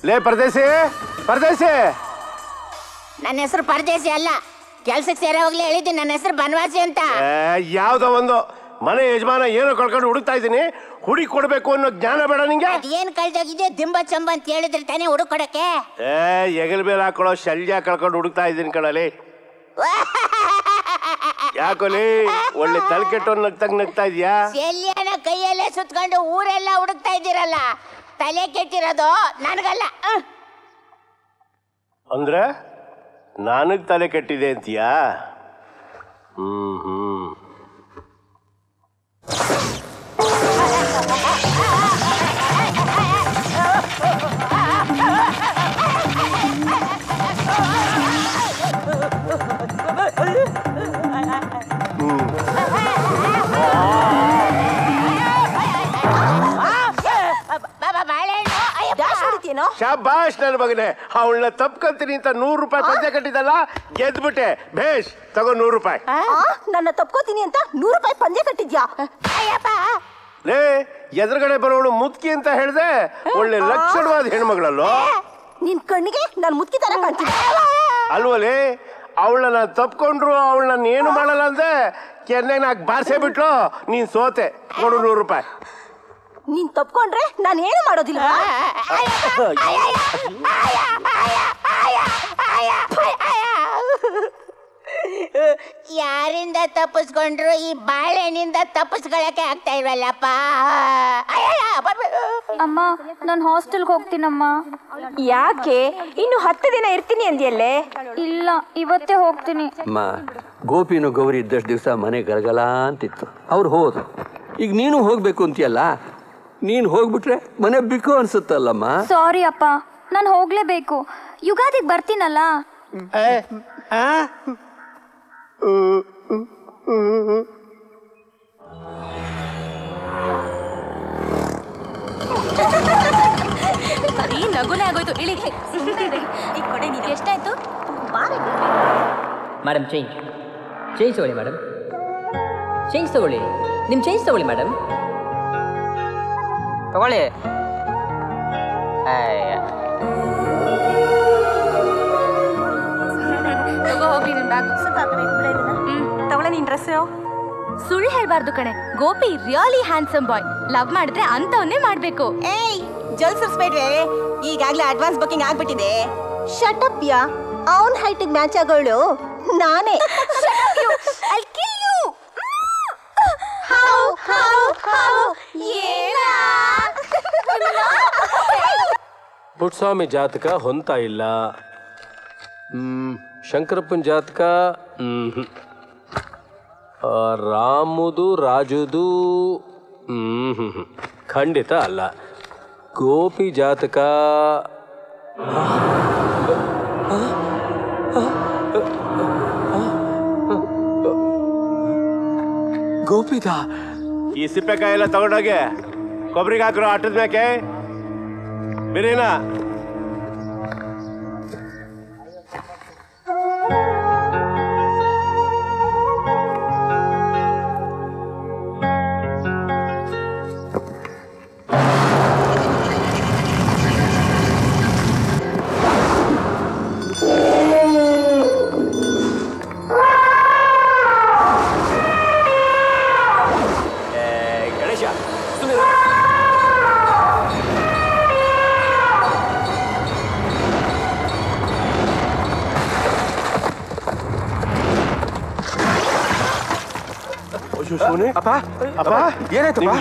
ಲೇ ಪರದೇಸಿ, ಪರದೇಸಿ. ನನ್ನ ಹೆಸರು ಪರದೇಸಿ ಅಲ್ಲ, ಕೆಲ್ಸಕ್ಕೆ ಸೇರೋ ಹೋಗ್ಲಿ ಹೇಳಿದ್ದೀನಿ. ನನ್ನ ಹೆಸರು ಬನವಾಸಿ ಅಂತ. ಯಾವ್ದೋ ಒಂದು ಮನೆ ಯಜಮಾನ ಏನೋ ಕಳ್ಕೊಂಡು ಹುಡುಕ್ತಾ ಇದ್ದೀನಿ, ಹುಡುಕಿ ಕೊಡ್ಬೇಕು ಅನ್ನೋ ಜ್ಞಾನ ಬೇಡ ನಿಂಗೆ? ಏನ್ ಕಳ್ದೋಗಿದೆ ದಿಂಬ ಚಂಬ ಅಂತ ಹೇಳಿದ್ರೆ ತಾನೇ ಹುಡುಕ್ ಕೊಡಕ್ಕೆ. ಎಗಲ್ ಮೇಲೆ ಹಾಕೊಳ್ಳೋ ಶಲ್ಯ ಕಳ್ಕೊಂಡು ಹುಡುಕ್ತಾ ಇದ್ದೀನಿ ಕಣಲಿ. ಯಾಕೋಲಿ ಒಳ್ಳೆ ತಲೆ ಕೆಟ್ಟು ನಗ್ತಾ ಇದೀಯಾ? ಶಲ್ಯನ ಕೈಯಲ್ಲೇ ಸುತ್ಕೊಂಡು ಊರೆಲ್ಲ ಹುಡುಕ್ತಾ ಇದ್ದೀರಲ್ಲ, ತಲೆ ಕೆಟ್ಟಿರೋದು ನನಗಲ್ಲ. ಅಂದ್ರೆ ನನಗ್ ತಲೆ ಕೆಟ್ಟಿದೆ ಅಂತೀಯಾ? ಶಾಬಾಷ್ ನನ್ನ ಮಗನೇ, ಅವಳನ್ನ ತಪ್ಕೊಂತೀನಿ ಅಂತ 100 ರೂಪಾಯಿ ಪಂಚೆ ಕಟ್ಟಿದಲ್ಲ, ಗೆದ್ಬಿಟ್ಟೆ. ಬೇಷ್ ತಗೋ 100 ರೂಪಾಯಿ. ನನ್ನ ತಪ್ಕೋತೀನಿ ಅಂತ 100 ರೂಪಾಯಿ ಪಂಚೆ ಕಟ್ಟಿದ್ಯಾ? ಲೇ ಎದುರುಗಡೆ ಬರೋಳು ಮುತ್ಕಿ ಅಂತ ಹೇಳ್ದೆ, ಒಳ್ಳೆ ಲಕ್ಷಣವಾದ ಹೆಣ್ಮಗಳಲ್ಲೋ. ನಿನ್ ಕಣ್ಣಿಗೆ ನಾನು ಮುತ್ಕಿ ತರ ಕಾಣ್ತೀನಿ ಅಲ್ವಲೇ? ಅವಳನ್ನ ತಪ್ಕೊಂಡ್ರು ಅವಳನ್ನ ಏನು ಮಾಡಲ್ಲ ಅಂದೆ, ಕೆನ್ನೆ ನಾಕ್ ಬಾರ್ಸೇ ಬಿಟ್ಲು, ನೀನ್ ಸೋತೆ. ಕೊಡು 100 ರೂಪಾಯಿ. ನೀನ್ ತಪ್ಕೊಂಡ್ರೆ ನಾನು ಏನು ಮಾಡೋದಿಲ್ಲ. ಯಾರಿಂದ ತಪ್ಪಿಸ್ಕೊಂಡ್ರು ಈ ಬಾಳೆಹಣ್ಣಿಂದ ತಪ್ಪಿಸ್ಕೊಳಕ್ಕೆ ಆಗ್ತಾ ಇಲ್ವಲ್ಲಪ್ಪ. ಅಮ್ಮ ನಾನು ಹಾಸ್ಟೆಲ್ಗೆ ಹೋಗ್ತೀನಮ್ಮ. ಯಾಕೆ? ಇನ್ನು 10 ದಿನ ಇರ್ತೀನಿ ಅಂದ್ಯಲ್ಲೇ? ಇಲ್ಲ, ಇವತ್ತೇ ಹೋಗ್ತೀನಿ. ಅಮ್ಮ, ಗೋಪಿನೂ ಗೌರಿ ಇದ್ದಷ್ಟು ದಿವಸ ಮನೆ ಗಲಗಲ ಅಂತಿತ್ತು, ಅವ್ರು ಹೋದ್ರು. ಈಗ ನೀನು ಹೋಗ್ಬೇಕು ಅಂತೀಯಲ್ಲ, ನೀನು ಹೋಗ್ಬಿಟ್ರೆ ಮನೆ ಬಿಕ್ಕು ಅನ್ಸುತ್ತಲ್ಲಮ್ಮ. ಸಾರಿ ಅಪ್ಪ, ನಾನು ಹೋಗ್ಲೇಬೇಕು. ಯುಗಾದಿಗೆ ಬರ್ತೀನಲ್ಲ. ಈ ನಗುನೇ ಆಗೋಯ್ತು. ಇಳಿ ಈ ಕೊಡೆ ನೀನು. ಎಷ್ಟಾಯ್ತು? ಮೇಡಮ್ ಚೇಂಜ್ ತಗೊಳ್ಳಿ ಮೇಡಮ್, ಚೇಂಜ್ ತಗೊಳ್ಳಿ. ನಿಮ್ಮ ಚೇಂಜ್ ತಗೊಳ್ಳಿ ಮೇಡಮ್, ತಗೊಳ್ಳಿ. ತಗೋ ಹೋಗ್ಲಿ ನಿನ್ ಬ್ಯಾಗ್. ತಗೊಳ್ಳೆ ನಿನ್ ಡ್ರೆಸ್. ಸುಳ್ಳು ಹೇಳ್ಬಾರ್ದು ಕಣೆ, ಗೋಪಿ ರಿಯಲಿ ಹ್ಯಾಂಡ್ಸಮ್ ಬಾಯ್. ಲವ್ ಮಾಡಿದ್ರೆ ಅಂತವನ್ನೇ ಮಾಡ್ಬೇಕು. ಏಯ್ ಜಲ್ಸರ್ಸ್ಬೇಡ್ವೆ, ಈಗಾಗ್ಲೇ ಅಡ್ವಾನ್ಸ್ ಬುಕಿಂಗ್ ಆಗ್ಬಿಟ್ಟಿದೆ. ಶಟ್ ಅಪ್ ಯಾ, ಅವನ್ ಹೈಟಿಗೆ ಮ್ಯಾಚ್ ಆಗೋಳು ನಾನೇ. I'll kill you. ಪುಟ್ಸ್ವಾಮಿ ಜಾತಕ ಹೊಂತ ಇಲ್ಲ, ಶಂಕರಪ್ಪನ ಜಾತಕ ರಾಮುದು ರಾಜುದು ಖಂಡಿತ ಅಲ್ಲ. ಗೋಪಿ ಜಾತಕ ಗೋಪಿದ. ಈ ಸಿಪ್ಪೆಕಾಯಿ ಎಲ್ಲ ತಗೊಂಡೋಗಿ ಕೊಬ್ಬರಿಗೆ ಹಾಕಿರೋ ಆಟದ ಮ್ಯಾಕೆ ಬಿರಿನಾ.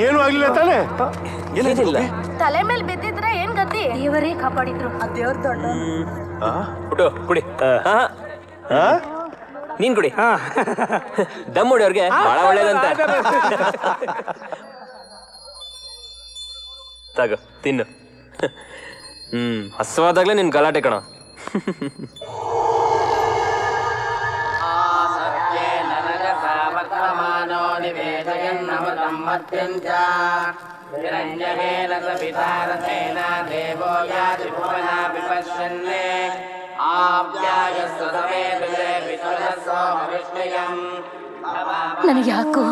ಏನು ಆಗ್ಲಿಲ್ಲ ತಾನೆ? ಏನಿಲ್ಲ, ತಲೆ ಮೇಲೆ ಬಿದ್ದಿದ್ರೆ ಏನ್ ಗತಿ? ದೇವರೇ ಕಾಪಾಡಿದ್ರು. ದೇವ್ರ ದೊಡ್ಡ ಕುಡಿ. ನೀನ್ ಕುಡಿ. ದಮ್ ಹೊಡಿಯೋರ್ಗೆ ಬಹಳ ಒಳ್ಳೇದಂತ. ತಗೋ ತಿನ್ನು. ಹಸ್ವಾದಾಗ್ಲೇ ನಿನ್ ಗಲಾಟೆ ಕಣ. ನನಗೆ ಯಾಕೋ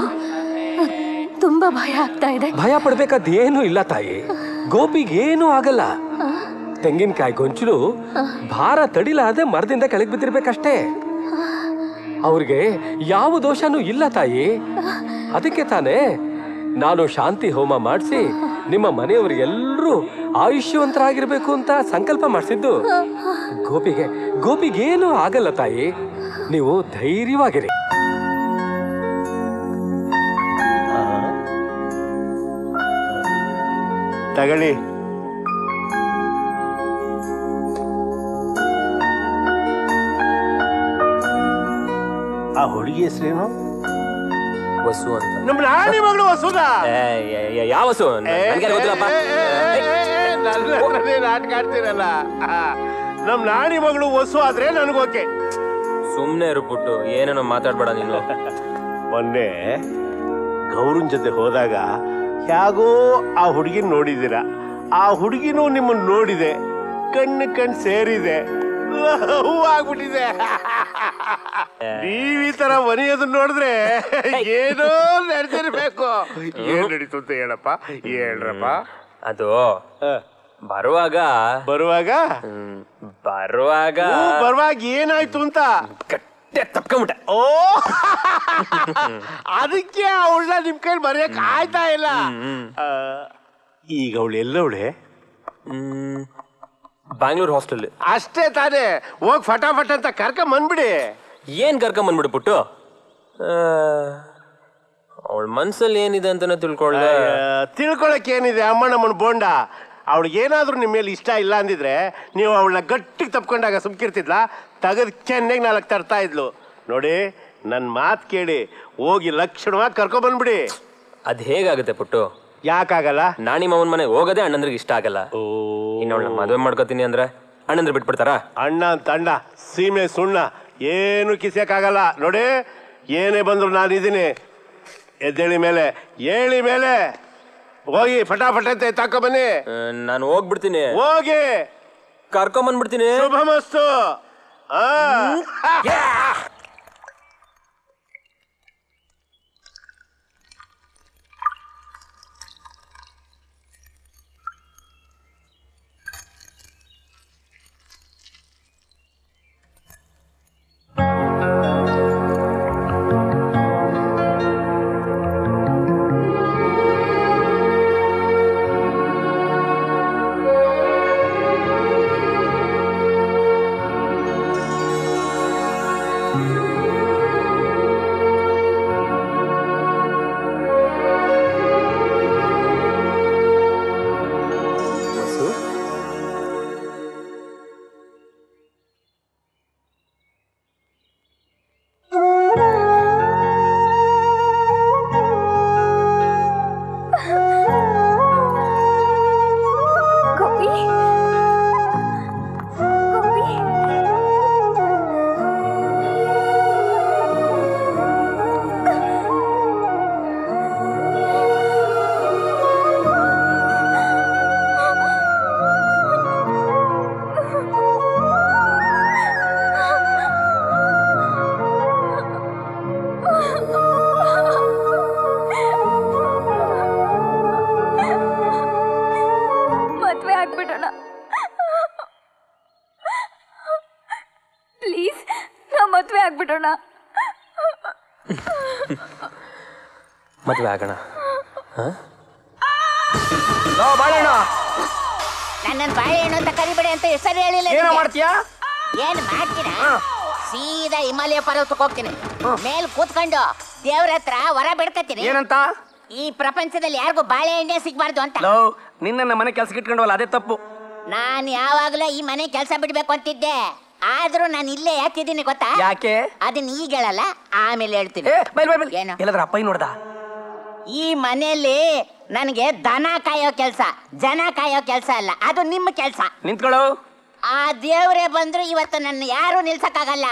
ತುಂಬಾ ಭಯ ಆಗ್ತಾ ಇದೆ. ಭಯ ಪಡ್ಬೇಕಾದ ಏನೂ ಇಲ್ಲ ತಾಯಿ, ಗೋಪಿಗೆ ಏನೂ ಆಗಲ್ಲ. ತೆಂಗಿನಕಾಯಿ ಗೊಂಚಲು ಭಾರ ತಡಿಲಾದೆ ಮರದಿಂದ ಕೆಳಗೆ ಬಿದ್ದಿರ್ಬೇಕಷ್ಟೇ. ಅವ್ರಿಗೆ ಯಾವ ದೋಷನೂ ಇಲ್ಲ ತಾಯಿ. ಅದಕ್ಕೆ ತಾನೇ ನಾನು ಶಾಂತಿ ಹೋಮ ಮಾಡಿಸಿ ನಿಮ್ಮ ಮನೆಯವರಿಗೆಲ್ಲರೂ ಆಯುಷ್ಯವಂತರಾಗಿರ್ಬೇಕು ಅಂತ ಸಂಕಲ್ಪ ಮಾಡಿಸಿದ್ದು. ಗೋಪಿಗೇನು ಆಗಲ್ಲ ತಾಯಿ, ನೀವು ಧೈರ್ಯವಾಗಿರಿ. ತಗೊಳ್ಳಿ. ಆ ಹುಡುಗಿ ಹೆಸರೇನು? ವಸು ಅಂತ. ನಮ್ಮ ನಾಣಿ ಮಗಳು ವಸುದ. ಯಾವ ವಸು? ಗೊತ್ತಿಲ್ಲಪ್ಪ. ನಾಟಕ ಆಡ್ತೀರಲ್ಲ, ನಮ್ ನಾಣಿ ಮಗಳು ವಸು ಆದ್ರೆ ನನಗೋಕೆ. ಸುಮ್ನೆ ಇರುಬಿಟ್ಟು ಏನೇನೋ ಮಾತಾಡ್ಬೇಡ ನೀನು. ಮೊನ್ನೆ ಗೌರನ್ ಜೊತೆ ಹೋದಾಗ ಹೇಗೋ ಆ ಹುಡುಗಿನ ನೋಡಿದ್ದೀರ. ಆ ಹುಡುಗಿನೂ ನಿಮ್ಮನ್ನ ನೋಡಿದೆ, ಕಣ್ಣು ಸೇರಿದೆ, ಹೂವಾಗ್ಬಿಟ್ಟಿದೆ. ನೀವ್ ಈ ತರ ಮನೆಯೋದನ್ನ ನೋಡಿದ್ರೆ ಏನೋ ನಡೆದಿರ್ಬೇಕು. ಏನ್ ನಡೀತು ಅಂತ ಹೇಳಪ್ಪ, ಹೇಳ್ರಪ್ಪ. ಅದು ಬರುವಾಗ ಏನಾಯ್ತು ಅಂತ ತಪ್ಕೊಂಬಿಟ್ಟೆ. ಓ, ಅದಕ್ಕೆ ಅವಳನ್ನ ನಿಮ್ ಕೈಲಿ ಬರೆಯಕ್ ಆಯ್ತಾ ಇಲ್ಲ. ಈಗ ಅವಳು ಎಲ್ಲವಳೆ? ಬ್ಯಾಂಗ್ಳೂರ್ ಹಾಸ್ಟೆಲ್. ಅಷ್ಟೇ ತಾನೇ, ಹೋಗ್ ಫಟಾಫಟ್ ಅಂತ ಕರ್ಕೊಂಬಂದ್ಬಿಡಿ. ಏನ್ ಕರ್ಕೊಂಬಂದ್ಬಿಡು ಪುಟ್ಟು? ಅವಳ ಮನ್ಸಲ್ಲಿ ಏನಿದೆ ಅಂತ ತಿಳ್ಕೊಳಕ್ ಏನಿದೆ? ಅಮ್ಮನಮ್ಮನ ಬೋಂಡ. ಅವಳಿಗೆ ಏನಾದ್ರೂ ನಿಮ್ಮ ಮೇಲೆ ಇಷ್ಟ ಇಲ್ಲ ಅಂದಿದ್ರೆ ನೀವು ಅವಳನ್ನ ಗಟ್ಟಿಗೆ ತಪ್ಕೊಂಡಾಗ ಸುಮ್ಕಿರ್ತಿದ್ಲಾ? ತೆಗೆದು ಕೆನ್ನೆಗೆ 4 ತರ್ತಾ ಇದ್ಲು. ನೋಡಿ, ನನ್ನ ಮಾತು ಕೇಳಿ ಹೋಗಿ ಲಕ್ಷಣವಾಗಿ ಕರ್ಕೊಂಬಂದ್ಬಿಡಿ. ಅದ್ ಹೇಗಾಗುತ್ತೆ ಪುಟ್ಟು? ಯಾಕಾಗಲ್ಲ? ನಾಣಿ ಮಾವನ್ ಮನೆಗೆ ಹೋಗೋದೇ ಅಣ್ಣಂದ್ರಿಗೆ ಇಷ್ಟ ಆಗಲ್ಲ. ಇನ್ನೊಳ್ಳ ಮದುವೆ ಮಾಡ್ಕೋತೀನಿ ಅಂದ್ರೆ ಅಣ್ಣಂದ್ರೆ ಬಿಟ್ಬಿಡ್ತಾರ? ಅಣ್ಣ ಅಂತ ಅಣ್ಣ, ಸೀಮೆ ಸುಣ್ಣ, ಏನು ಕಿಸಿಯಕ್ಕಾಗಲ್ಲ. ನೋಡಿ, ಏನೇ ಬಂದ್ರು ನಾನಿದ್ದೀನಿ. ಎದ್ದೇಳಿ ಮೇಲೆ, ಹೇಳಿ ಮೇಲೆ ಹೋಗಿ ಫಟಾಫಟ ಅಂತ ತಕೊ ಬನ್ನಿ. ನಾನು ಹೋಗ್ಬಿಡ್ತೀನಿ. ಹೋಗಿ ಕರ್ಕೊಂಬಂದ್ಬಿಡ್ತೀನಿ. ಶುಭಮಸ್ತು. ಮದುವೆ ಆಗೋಣ. ನನ್ನನ್ನು ಬಾಳೆಹಣ್ಣು ಅಂತ ಕರಿಬೇಡಿ ಅಂತ ಹೆಸರು ಹೇಳಿಲ್ಲ. ಏನು ಮಾಡ್ತೀಯಾ? ಏನ್ ಮಾಡ್ತೀರಾ? ಸೀದಾ ಹಿಮಾಲಯ ಪರ್ವತಕ್ಕೆ ಹೋಗ್ತೀನಿ. ಮೇಲ್ ಕೂತ್ಕೊಂಡು ದೇವ್ರ ಹತ್ರ ವರ ಬಿಡ್ಕತ್ತೀನಿ. ಏನಂತ? ಈ ಪ್ರಪಂಚದಲ್ಲಿ ಯಾರಿಗೂ ಬಾಳೆಹಣ್ಣೆ ಸಿಗ್ಬಾರ್ದು ಅಂತ. ನಿನ್ನ ಮನೆ ಕೆಲ್ಸಕ್ಕೆ ಇಟ್ಕೊಂಡವಲ್ಲ, ಅದೇ ತಪ್ಪು. ನಾನು ಯಾವಾಗ್ಲೂ ಈ ಮನೆ ಕೆಲಸ ಬಿಡ್ಬೇಕು ಅಂತಿದ್ದೆ. ಆದ್ರೂ ನಾನು ಇಲ್ಲೇ ಯಾಕಿದ್ದೀನಿ ಗೊತ್ತಾ? ಯಾಕೆ? ಅದನ್ನ ಈಗ ಹೇಳಲ್ಲ, ಆಮೇಲೆ ಹೇಳ್ತೀನಿ. ಏನು? ಎಲ್ಲಾದ್ರೂ ಅಪ್ಪ ನೋಡ್ದ? ಈ ಮನೆಯಲ್ಲಿ ನನಗೆ ದನ ಕಾಯೋ ಕೆಲಸ, ಜನ ಕಾಯೋ ಕೆಲಸ ಅಲ್ಲ, ಅದು ನಿಮ್ಮ ಕೆಲಸ. ನಿಂತ್ಕೊಳ್ಳೋ. ಆ ದೇವ್ರೇ ಬಂದ್ರು ಇವತ್ತು ನನ್ನ ಯಾರು ನಿಲ್ಸಕ್ಕಾಗಲ್ಲ.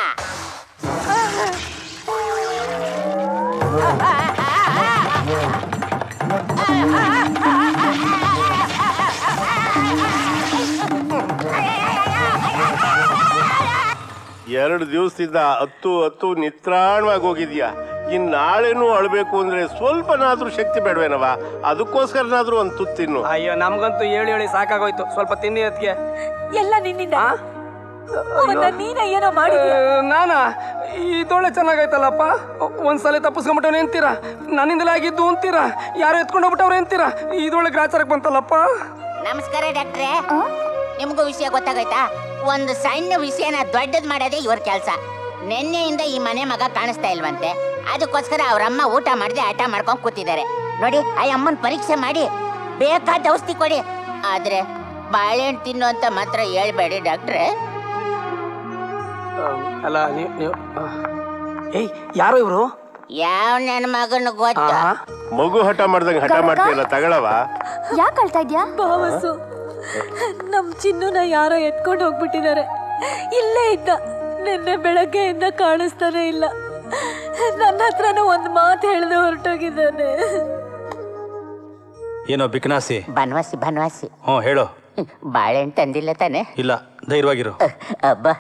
2 ದಿವಸದಿಂದ ಹತ್ತು ನಿತ್ರಾಣವಾಗಿ ಹೋಗಿದ್ಯಾ. ಇನ್ನು ನಾಳೆನೂ ಅಳ್ಬೇಕು ಅಂದ್ರೆ ಸ್ವಲ್ಪನಾದ್ರೂ ಶಕ್ತಿ ಬೇಡವೇನವ? ಅದಕ್ಕೋಸ್ಕರನಾದ್ರೂ ಒಂದು ತುತ್ತು ತಿನ್ನು. ಅಯ್ಯೋ ನಮ್ಗಂತೂ ಹೇಳಿ ಸಾಕಾಗೋಯ್ತು. ಸ್ವಲ್ಪ ತಿನ್ನಿ ಅದಕ್ಕೆ. ಎಲ್ಲ ನಿನ್ನಿಂದ. ನೀನೇ ಏನೋ ಮಾಡಿದ್ಯಾ? ನಾನಾ? ಇದೊಳ್ಳೆ ಚೆನ್ನಾಗೈತಲ್ಲಪ್ಪ. ಒಂದ್ಸಲ ತಪ್ಪಿಸ್ಕೊಂಡ್ಬಿಟ್ಟವ್ನೆ ಅಂತೀರಾ, ನನ್ನಿಂದಲೇ ಆಗಿದ್ದು ಅಂತೀರಾ, ಯಾರು ಎತ್ಕೊಂಡು ಹೋಗ್ಬಿಟ್ಟವ್ರೆ ಅಂತೀರಾ. ಇದೊಳ್ಳೆ ಗ್ರಾಚಾರಕ್ಕೆ ಬಂತಲ್ಲಪ್ಪ. ನಮಸ್ಕಾರ ಡಾಕ್ಟ್ರೇ. ನಿಮಗೂ ವಿಷಯ ಗೊತ್ತಾಗೈತಾ? ಒಂದು ಸಣ್ಣ ವಿಷಯನ ದೊಡ್ಡದ್ ಮಾಡೋದೇ ಇವ್ರ ಕೆಲಸ. ನಿನ್ನೆಯಿಂದ ಈ ಮನೆ ಮಗ ಕಾಣಿಸ್ತಾ ಇಲ್ವಂತೆ. ಅದಕ್ಕೋಸ್ಕರ ಅವ್ರಮ್ಮ ಊಟ ಮಾಡದೆ ಆಟ ಮಾಡ್ಕೊಂಡು ಕೂತಿದ್ದಾರೆ. ನೋಡಿ, ಆ ಅಮ್ಮನ ಪರೀಕ್ಷೆ ಮಾಡಿ ಬೇಕಾದ ಔಷಧಿ ಕೊಡಿ. ಆದ್ರೆ ಬಾಳೆಹಣ್ಣು ತಿನ್ನು ಅಂತ ಮಾತ್ರ ಹೇಳ್ಬೇಡಿ ಡಾಕ್ಟ್ರೇ. ಅಲ್ಲ ನೀವು ಏಯ್ ಯಾರು ಇವರು? ಯಾವ ನನ್ನ ಮಗನ ಗೊತ್ತ? ಮಗು ಹಠ ಮಾಡ್ದಂಗೆ ಹಠ ಮಾಡ್ತೀಯಲ್ಲ, ತಗೊಳವ. ಯಾಕೆ ಅಳ್ತಾ ಇದ್ಯಾ? ಬಾವಸು, ನಮ್ ಚಿನ್ನುನ ಯಾರೋ ಎತ್ಕೊಂಡು ಹೋಗ್ಬಿಟ್ಟಿದ್ದಾರೆ. ಇಲ್ಲೇ ಇದ್ದ, ನಿನ್ನೆ ಬೆಳಗ್ಗೆಯಿಂದ ಕಾಣಿಸ್ತಾನೆ ಇಲ್ಲ. ನನ್ನ ಹತ್ರನೂ ಒಂದು ಮಾತು ಹೇಳ್ದೆ ಹೊರಟೋಗಿದ್ದಾನೆ. ಏನೋ ಬಿಕನಾಸಿ? ಬನವಾಸಿ. ಹ್ಞೂ ಹೇಳು. ಬಾಳೆಹಣ್ಣು ತಂದಿಲ್ಲ ತಾನೆ? ಇಲ್ಲ, ಧೈರ್ಯವಾಗಿರು. ಅಬ್ಬಾ,